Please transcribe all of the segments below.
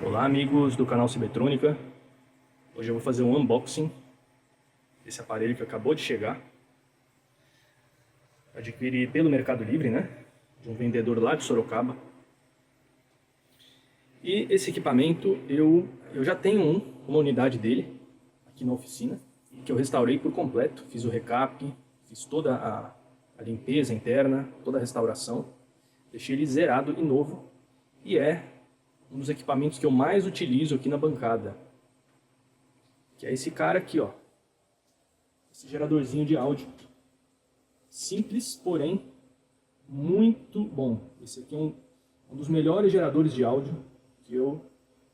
Olá amigos do canal Cibertrônica. Hoje eu vou fazer um unboxing desse aparelho que acabou de chegar. Adquiri pelo Mercado Livre, né? De um vendedor lá de Sorocaba. E esse equipamento eu já tenho uma unidade dele aqui na oficina, que eu restaurei por completo. Fiz o recap, fiz toda a limpeza interna, toda a restauração. Deixei ele zerado e novo. E é um dos equipamentos que eu mais utilizo aqui na bancada, que é esse cara aqui, ó, esse geradorzinho de áudio, simples, porém muito bom. Esse aqui é um dos melhores geradores de áudio que eu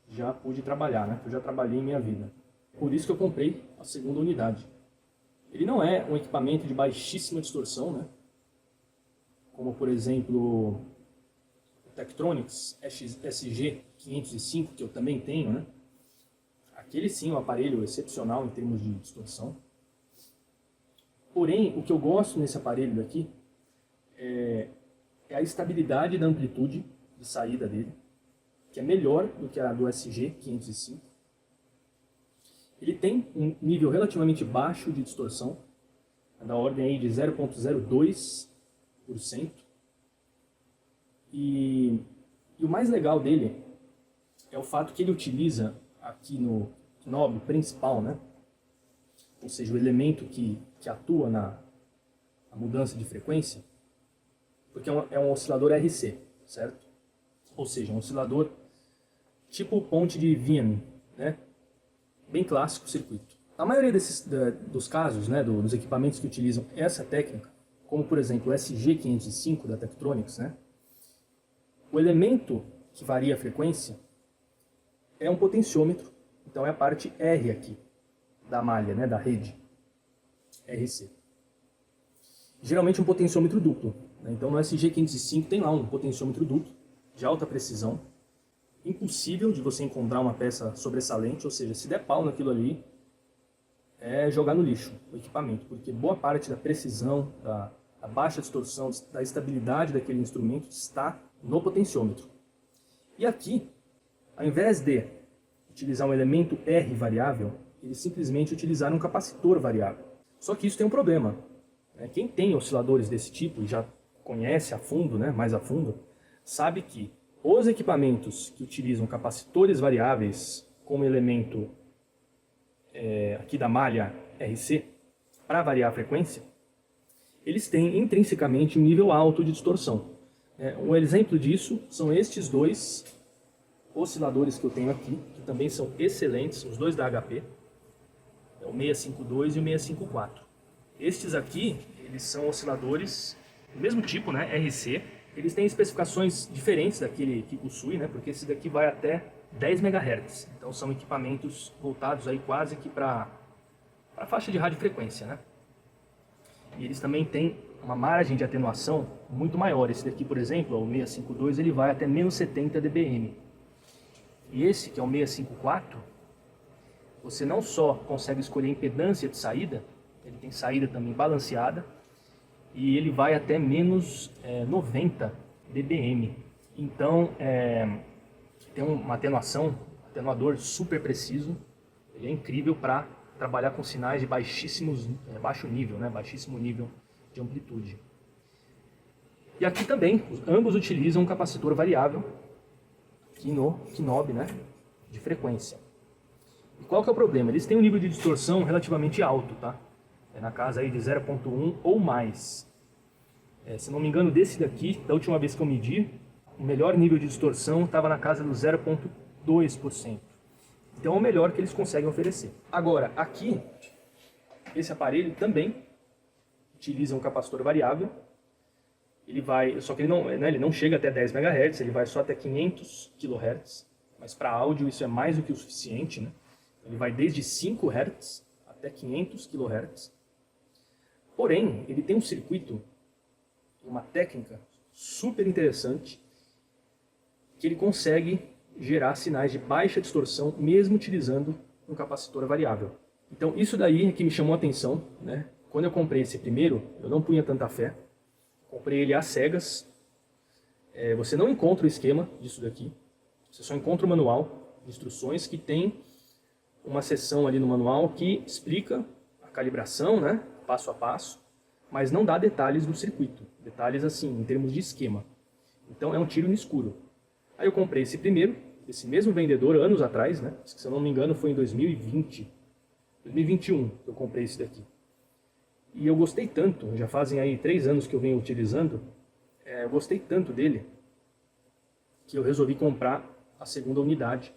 já pude trabalhar, né? Que eu já trabalhei em minha vida. Por isso que eu comprei a segunda unidade. Ele não é um equipamento de baixíssima distorção, né? Como por exemplo Tektronix SG505, que eu também tenho, né? Aquele sim é um aparelho excepcional em termos de distorção. Porém, o que eu gosto nesse aparelho daqui é a estabilidade da amplitude de saída dele, que é melhor do que a do SG505. Ele tem um nível relativamente baixo de distorção, da ordem aí de 0,02%. E o mais legal dele é o fato que ele utiliza aqui no knob principal, né? Ou seja, o elemento que atua na mudança de frequência, porque é um oscilador RC, certo? Ou seja, um oscilador tipo ponte de Wien, né? Bem clássico o circuito. A maioria dos casos, né, dos equipamentos que utilizam essa técnica, como por exemplo o SG505 da Tektronix, né? O elemento que varia a frequência é um potenciômetro, então é a parte R aqui, da malha, né, da rede, RC. Geralmente um potenciômetro duplo, né? Então no SG505 tem lá um potenciômetro duplo, de alta precisão, impossível de você encontrar uma peça sobressalente, ou seja, se der pau naquilo ali, é jogar no lixo o equipamento, porque boa parte da precisão, da baixa distorção, da estabilidade daquele instrumento está no potenciômetro. E aqui, ao invés de utilizar um elemento R variável, eles simplesmente utilizaram um capacitor variável. Só que isso tem um problema. Quem tem osciladores desse tipo e já conhece a fundo, né, mais a fundo, sabe que os equipamentos que utilizam capacitores variáveis como elemento aqui da malha RC para variar a frequência, eles têm intrinsecamente um nível alto de distorção. Um exemplo disso são estes dois osciladores que eu tenho aqui, que também são excelentes, os dois da HP, o 652 e o 654. Estes aqui, eles são osciladores do mesmo tipo, né, RC. Eles têm especificações diferentes daquele Kikusui, né, porque esse daqui vai até 10 MHz. Então são equipamentos voltados aí quase que para a faixa de radiofrequência, né? E eles também têm uma margem de atenuação muito maior. Esse daqui, por exemplo, o 652, ele vai até menos 70 dBm. E esse, que é o 654, você não só consegue escolher a impedância de saída, ele tem saída também balanceada, e ele vai até menos 90 dBm. Então, tem uma atenuador super preciso, ele é incrível para trabalhar com sinais de baixo nível, né? Baixíssimo nível de amplitude. E aqui também, ambos utilizam um capacitor variável aqui no knob, né, de frequência. E qual que é o problema? Eles têm um nível de distorção relativamente alto, tá? É na casa aí de 0,1 ou mais. Se não me engano, desse daqui, da última vez que eu medi, o melhor nível de distorção estava na casa do 0,2%. Então é o melhor que eles conseguem oferecer. Agora, aqui, esse aparelho também utiliza um capacitor variável. Ele vai, só que ele não chega até 10 MHz, ele vai só até 500 kHz. Mas para áudio isso é mais do que o suficiente, né? Ele vai desde 5 Hz até 500 kHz. Porém, ele tem um circuito, uma técnica super interessante, que ele consegue gerar sinais de baixa distorção, mesmo utilizando um capacitor variável. Então isso daí é que me chamou a atenção, né? Quando eu comprei esse primeiro, eu não punha tanta fé. Comprei ele às cegas. Você não encontra o esquema disso daqui. Você só encontra o manual. de instruções que tem uma seção ali no manual que explica a calibração, né, passo a passo, mas não dá detalhes do circuito, detalhes assim, em termos de esquema. Então é um tiro no escuro. Aí eu comprei esse primeiro, esse mesmo vendedor, anos atrás, né, se eu não me engano foi em 2021 que eu comprei esse daqui. E eu gostei tanto, já fazem aí 3 anos que eu venho utilizando, eu gostei tanto dele, que eu resolvi comprar a segunda unidade.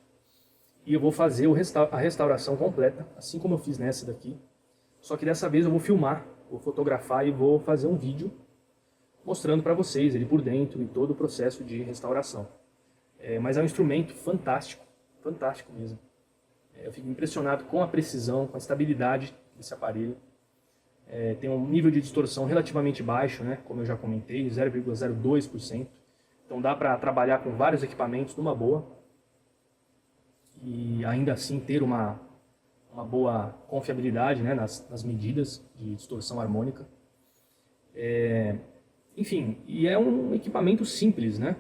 E eu vou fazer a restauração completa, assim como eu fiz nessa daqui. Só que dessa vez eu vou filmar, vou fotografar e vou fazer um vídeo mostrando para vocês ele por dentro e todo o processo de restauração. Mas é um instrumento fantástico, fantástico mesmo. Eu fico impressionado com a precisão, com a estabilidade desse aparelho. Tem um nível de distorção relativamente baixo, né? Como eu já comentei, 0,02%. Então dá para trabalhar com vários equipamentos numa boa e ainda assim ter uma boa confiabilidade, né, nas medidas de distorção harmônica. Enfim, e é um equipamento simples, né?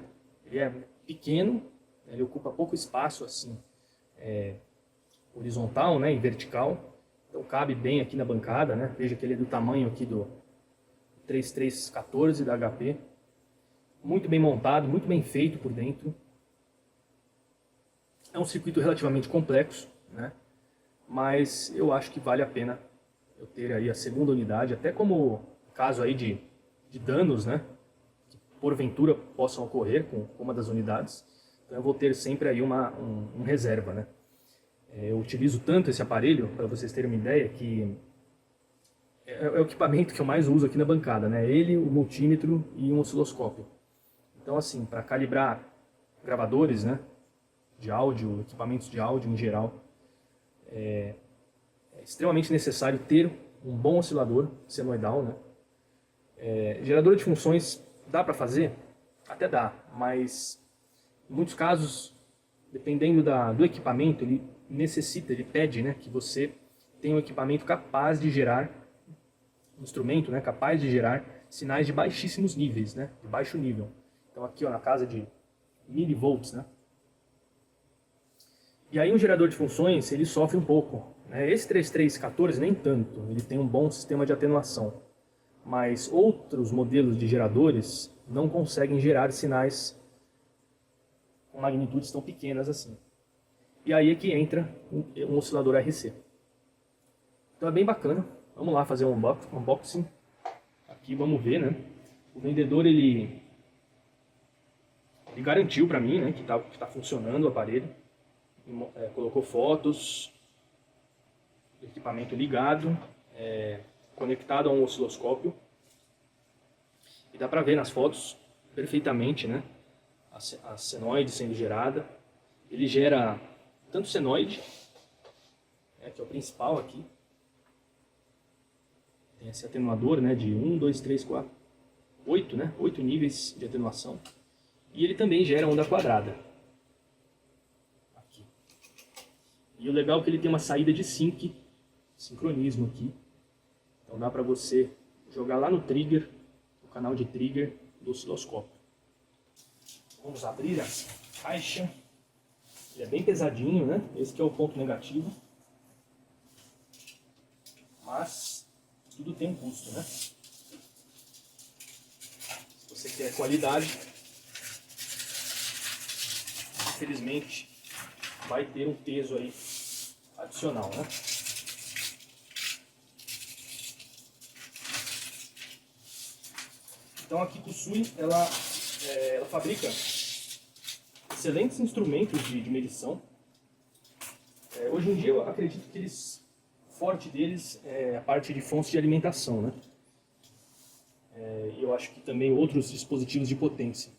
Ele é pequeno, ele ocupa pouco espaço assim, horizontal, né, e vertical. Então cabe bem aqui na bancada, né? Veja que ele é do tamanho aqui do 3314 da HP. Muito bem montado, muito bem feito por dentro. É um circuito relativamente complexo, né? Mas eu acho que vale a pena eu ter aí a segunda unidade, até como caso aí de danos, né? Que porventura possam ocorrer com uma das unidades. Então eu vou ter sempre aí um reserva, né? Eu utilizo tanto esse aparelho, para vocês terem uma ideia, que é o equipamento que eu mais uso aqui na bancada, né? Ele, o multímetro e um osciloscópio. Então assim, para calibrar gravadores, né, de áudio, equipamentos de áudio em geral, é extremamente necessário ter um bom oscilador senoidal, né? Gerador de funções dá para fazer? Até dá, mas em muitos casos, dependendo do equipamento, ele pede, né, que você tenha um equipamento capaz de gerar, um instrumento, né, capaz de gerar sinais de baixíssimos níveis, né, de baixo nível. Então aqui, ó, na casa de milivolts, né? E aí um gerador de funções, ele sofre um pouco, né? Esse 3314 nem tanto, ele tem um bom sistema de atenuação. Mas outros modelos de geradores não conseguem gerar sinais com magnitudes tão pequenas assim. E aí é que entra um oscilador RC. Então é bem bacana. Vamos lá fazer um unboxing. Aqui vamos ver, né? O vendedor ele garantiu para mim, né, que tá funcionando o aparelho. Colocou fotos, equipamento ligado, conectado a um osciloscópio. E dá para ver nas fotos perfeitamente, né, a senoide sendo gerada. Ele gera tanto senoide, que é o principal aqui. Tem esse atenuador, né, de 1, 2, 3, 4, 8, né, 8 níveis de atenuação. E ele também gera onda quadrada. Aqui. E o legal é que ele tem uma saída de sincronismo aqui. Então dá para você jogar lá no trigger, no canal de trigger do osciloscópio. Vamos abrir a caixa. Ele é bem pesadinho, né? Esse que é o ponto negativo. Mas tudo tem um custo, né? Se você quer qualidade, infelizmente vai ter um peso aí adicional, né? Então a Kikusui, ela fabrica excelentes instrumentos de medição. Hoje em dia eu acredito que forte deles é a parte de fontes de alimentação, né? E eu acho que também outros dispositivos de potência.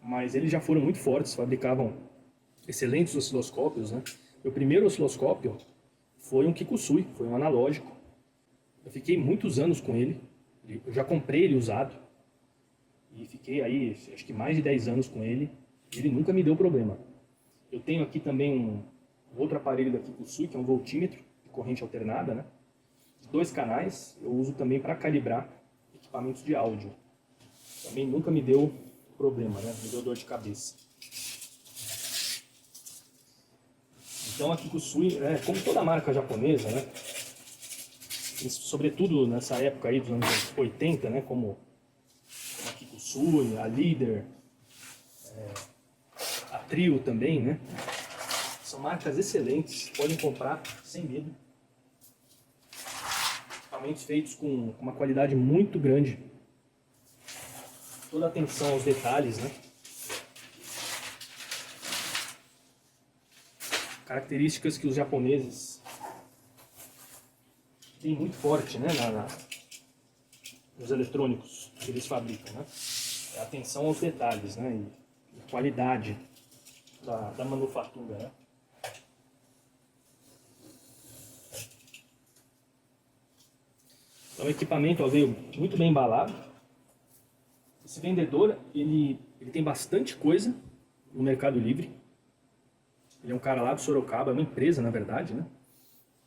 Mas eles já foram muito fortes, fabricavam excelentes osciloscópios, né? Meu primeiro osciloscópio foi um Kikusui, foi um analógico. Eu fiquei muitos anos com ele, eu já comprei ele usado. E fiquei aí, acho que mais de 10 anos com ele, e ele nunca me deu problema. Eu tenho aqui também um outro aparelho da Kikusui, que é um voltímetro, de corrente alternada, né? 2 canais, eu uso também para calibrar equipamentos de áudio. Também nunca me deu problema, né? Me deu dor de cabeça. Então a Kikusui, como toda marca japonesa, né? Sobretudo nessa época aí dos anos 80, né? Como a Kikusui, a Líder, a Trio também, né? São marcas excelentes, podem comprar sem medo. Equipamentos feitos com uma qualidade muito grande. Toda atenção aos detalhes, né? Características que os japoneses têm muito forte, né? Nos eletrônicos que eles fabricam, né? É a atenção aos detalhes, né? E a qualidade da manufatura, né? Então o equipamento veio muito bem embalado. Esse vendedor, ele tem bastante coisa no Mercado Livre. Ele é um cara lá do Sorocaba, é uma empresa na verdade, né?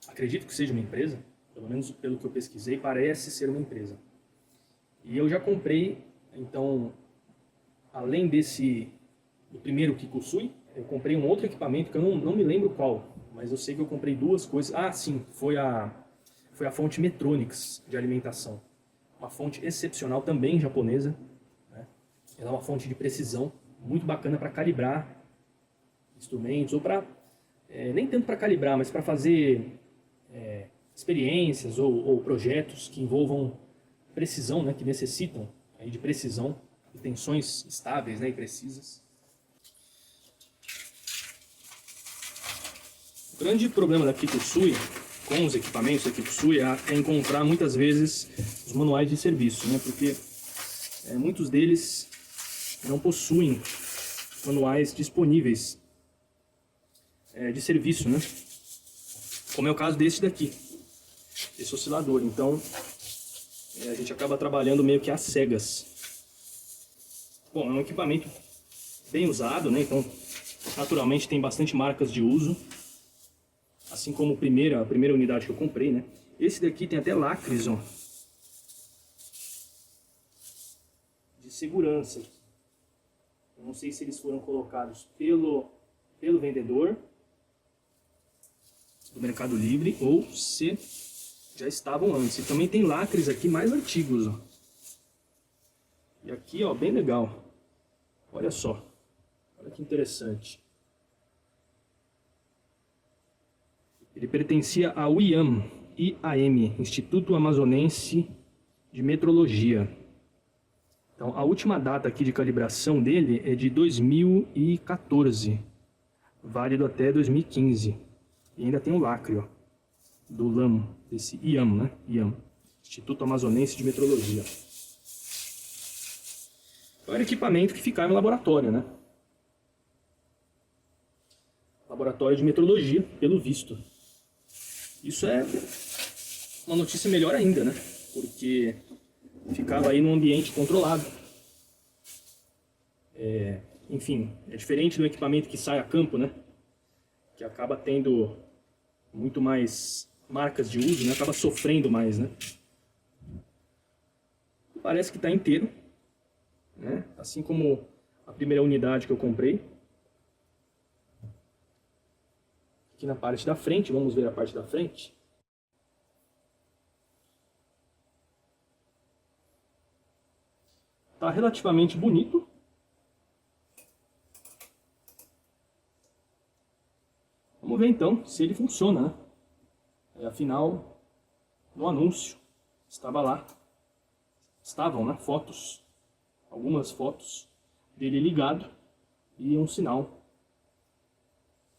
Acredito que seja uma empresa, pelo menos pelo que eu pesquisei, parece ser uma empresa. E eu já comprei, então, além do primeiro Kikusui, eu comprei um outro equipamento que eu não me lembro qual, mas eu sei que eu comprei duas coisas. Ah, sim, foi a fonte Metronics de alimentação. Uma fonte excepcional, também japonesa, né? Ela é uma fonte de precisão, muito bacana para calibrar instrumentos, ou para, nem tanto para calibrar, mas para fazer experiências ou projetos que envolvam precisão, né? Que necessitam aí de precisão, de tensões estáveis, né? E precisas. O grande problema da Kikusui com os equipamentos da Kikusui é encontrar muitas vezes os manuais de serviço, né? Porque muitos deles não possuem manuais disponíveis de serviço, né? Como é o caso desse daqui, esse oscilador. Então a gente acaba trabalhando meio que às cegas. Bom, é um equipamento bem usado, né? Então naturalmente tem bastante marcas de uso. Assim como a primeira unidade que eu comprei, né? Esse daqui tem até lacres, ó, de segurança. Eu não sei se eles foram colocados pelo vendedor do Mercado Livre ou se já estavam antes. E também tem lacres aqui mais antigos, ó. E aqui, ó, bem legal. Olha só. Olha que interessante. Ele pertencia ao IAM, Instituto Amazonense de Metrologia. Então, a última data aqui de calibração dele é de 2014, válido até 2015. E ainda tem o lacre, ó, do LAM, desse IAM, né? IAM, Instituto Amazonense de Metrologia. Então, era equipamento que ficava no laboratório, né? Laboratório de metrologia, pelo visto. Isso é uma notícia melhor ainda, né? Porque ficava aí num ambiente controlado. Enfim, é diferente do equipamento que sai a campo, né? Que acaba tendo muito mais marcas de uso, né? Acaba sofrendo mais, né? Parece que está inteiro, né? Assim como a primeira unidade que eu comprei. Aqui na parte da frente, vamos ver a parte da frente. Está relativamente bonito. Vamos ver então se ele funciona, né? Afinal, no anúncio estavam, né, fotos, algumas fotos dele ligado e um sinal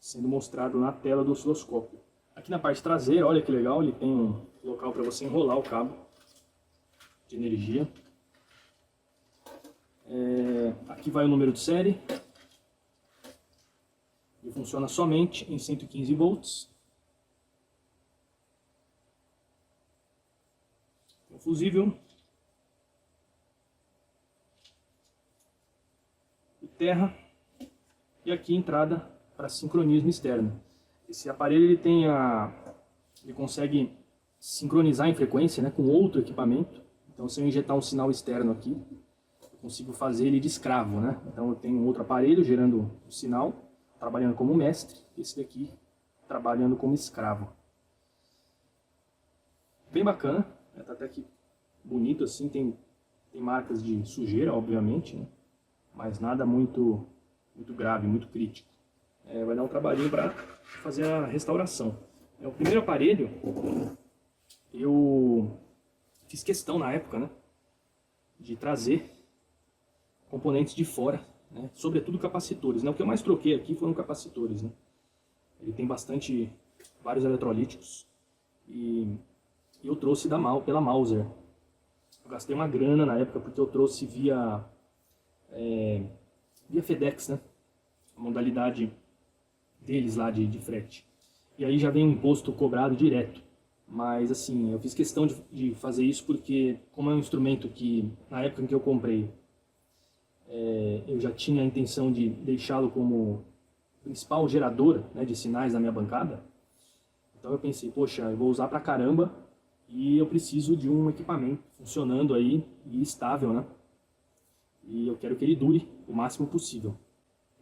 sendo mostrado na tela do osciloscópio. Aqui na parte traseira, olha que legal, ele tem um local para você enrolar o cabo de energia. Aqui vai o número de série. Ele funciona somente em 115 volts. O fusível. E terra. E aqui entrada para sincronismo externo. Esse aparelho ele consegue sincronizar em frequência, né, com outro equipamento. Então, se eu injetar um sinal externo aqui, eu consigo fazer ele de escravo, né? Então eu tenho outro aparelho gerando o sinal, trabalhando como mestre. Esse daqui trabalhando como escravo. Bem bacana, tá até que bonito assim, tem marcas de sujeira, obviamente, né? Mas nada muito grave, muito crítico. Vai dar um trabalhinho para fazer a restauração. O primeiro aparelho, eu fiz questão na época, né, de trazer componentes de fora, né, sobretudo capacitores, né? O que eu mais troquei aqui foram capacitores, né? Ele tem vários eletrolíticos e eu trouxe pela Mauser. Eu gastei uma grana na época porque eu trouxe via FedEx, né? A modalidade deles lá de frete. E aí já vem um imposto cobrado direto. Mas assim, eu fiz questão de fazer isso porque, como é um instrumento que, na época em que eu comprei, eu já tinha a intenção de deixá-lo como principal gerador, né, de sinais da minha bancada. Então eu pensei, poxa, eu vou usar pra caramba e eu preciso de um equipamento funcionando aí e estável, né? E eu quero que ele dure o máximo possível.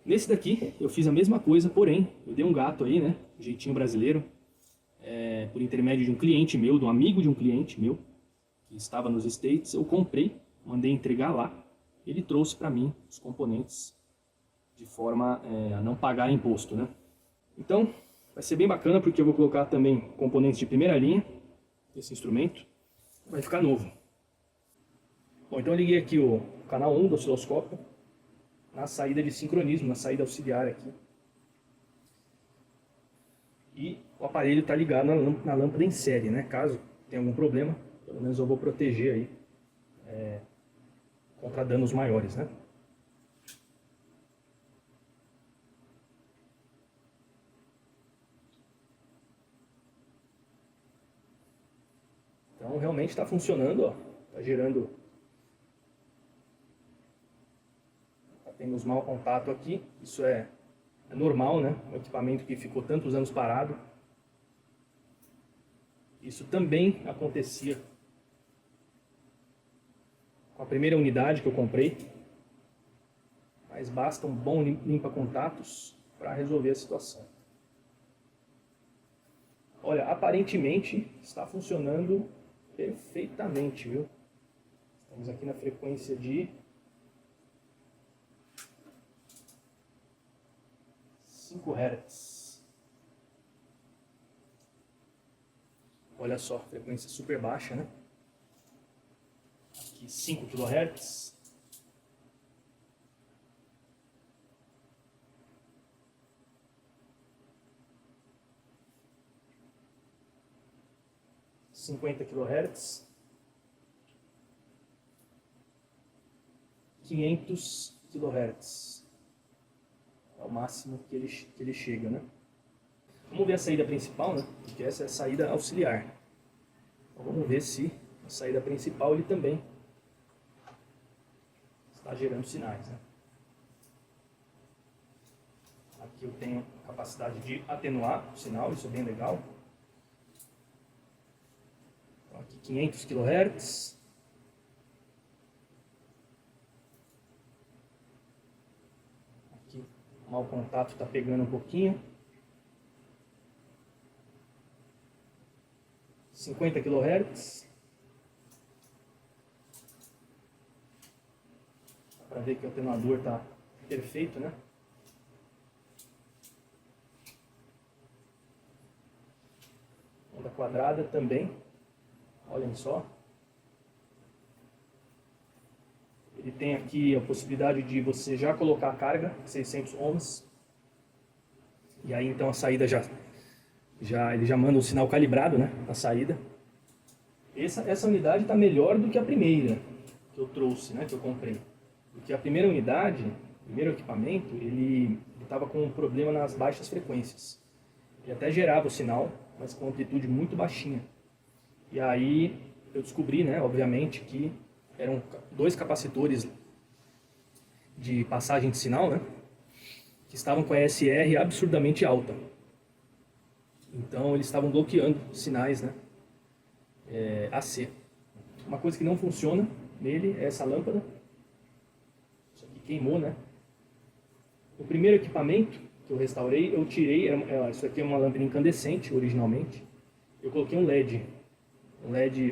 Nesse daqui eu fiz a mesma coisa, porém eu dei um gato aí, né, jeitinho brasileiro, por intermédio de um cliente meu, de um amigo de um cliente meu, que estava nos States. Eu comprei, mandei entregar lá, ele trouxe para mim os componentes de forma a não pagar imposto, né? Então vai ser bem bacana porque eu vou colocar também componentes de primeira linha desse instrumento, vai ficar novo. Bom, então eu liguei aqui o canal 1 do osciloscópio na saída de sincronismo, na saída auxiliar aqui. E o aparelho está ligado na lâmpada em série, né? Caso tenha algum problema, pelo menos eu vou proteger aí contra danos maiores, né? Então realmente está funcionando, ó. Está gerando. Temos mau contato aqui, isso é normal, né? Um equipamento que ficou tantos anos parado. Isso também acontecia com a primeira unidade que eu comprei, mas basta um bom limpa-contatos para resolver a situação. Olha, aparentemente está funcionando perfeitamente, viu? Estamos aqui na frequência de 5 Hz. Olha só, frequência super baixa, né? Aqui 5 kHz. ...50 kHz... ...500 kHz... ...é o máximo que ele chega, né? Vamos ver a saída principal, né? Porque essa é a saída auxiliar. Então vamos ver se a saída principal ele também está gerando sinais, né? Aqui eu tenho capacidade de atenuar o sinal, isso é bem legal. Então aqui 500 kHz. Aqui o mau contato está pegando um pouquinho. 50 kHz. Dá para ver que o atenuador está perfeito, né? Onda quadrada também. Olhem só. Ele tem aqui a possibilidade de você já colocar a carga, 600 ohms. E aí então a saída ele já manda um sinal calibrado, né, na saída. Essa unidade está melhor do que a primeira que eu trouxe, né, que eu comprei. Porque a primeira unidade, o primeiro equipamento, ele estava com um problema nas baixas frequências. Ele até gerava o sinal, mas com amplitude muito baixinha. E aí eu descobri, né, obviamente, que eram 2 capacitores de passagem de sinal, né, que estavam com a SR absurdamente alta. Então eles estavam bloqueando sinais, né, AC. Uma coisa que não funciona nele é essa lâmpada. Isso aqui queimou, né? O primeiro equipamento, que eu restaurei, eu tirei, isso aqui é uma lâmpada incandescente originalmente, eu coloquei um LED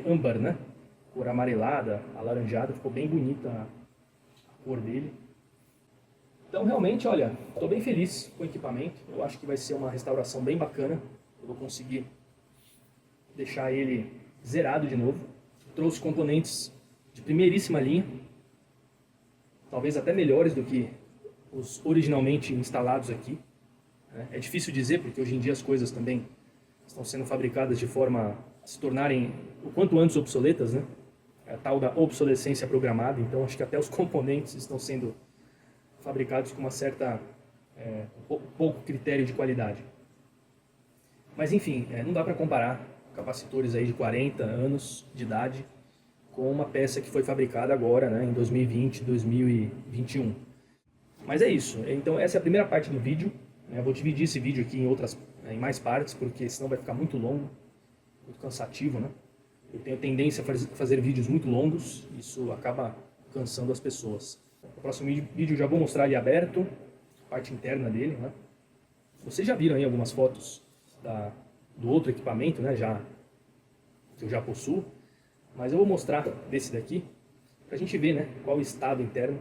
âmbar, né? Cor amarelada, alaranjada, ficou bem bonita a cor dele. Então realmente, olha, estou bem feliz com o equipamento, eu acho que vai ser uma restauração bem bacana, eu vou conseguir deixar ele zerado de novo. Trouxe componentes de primeiríssima linha, talvez até melhores do que os originalmente instalados aqui. É difícil dizer, porque hoje em dia as coisas também estão sendo fabricadas de forma a se tornarem o quanto antes obsoletas, né? É a tal da obsolescência programada, então acho que até os componentes estão sendo fabricados com uma certa, pouco critério de qualidade. Mas enfim, não dá para comparar capacitores aí de 40 anos de idade com uma peça que foi fabricada agora, né, em 2020, 2021. Mas é isso, então essa é a primeira parte do vídeo. Eu vou dividir esse vídeo aqui em mais partes, porque senão vai ficar muito longo, muito cansativo, né? Eu tenho tendência a fazer vídeos muito longos, isso acaba cansando as pessoas. No próximo vídeo eu já vou mostrar ele aberto, a parte interna dele, né? Vocês já viram aí algumas fotos do outro equipamento, né, que eu já possuo, mas eu vou mostrar desse daqui, pra gente ver, né, qual o estado interno.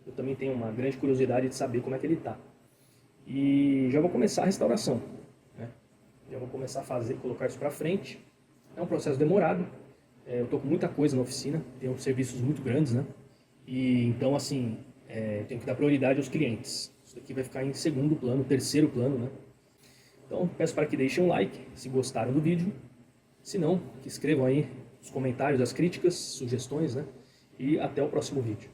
Eu também tenho uma grande curiosidade de saber como é que ele está. E já vou começar a restauração, né? Já vou começar a colocar isso para frente. É um processo demorado. Eu estou com muita coisa na oficina, tenho serviços muito grandes, né? E então assim, tenho que dar prioridade aos clientes. Isso aqui vai ficar em segundo plano, terceiro plano, né? Então peço para que deixem um like se gostaram do vídeo. Se não, que escrevam aí os comentários, as críticas, sugestões, né? E até o próximo vídeo.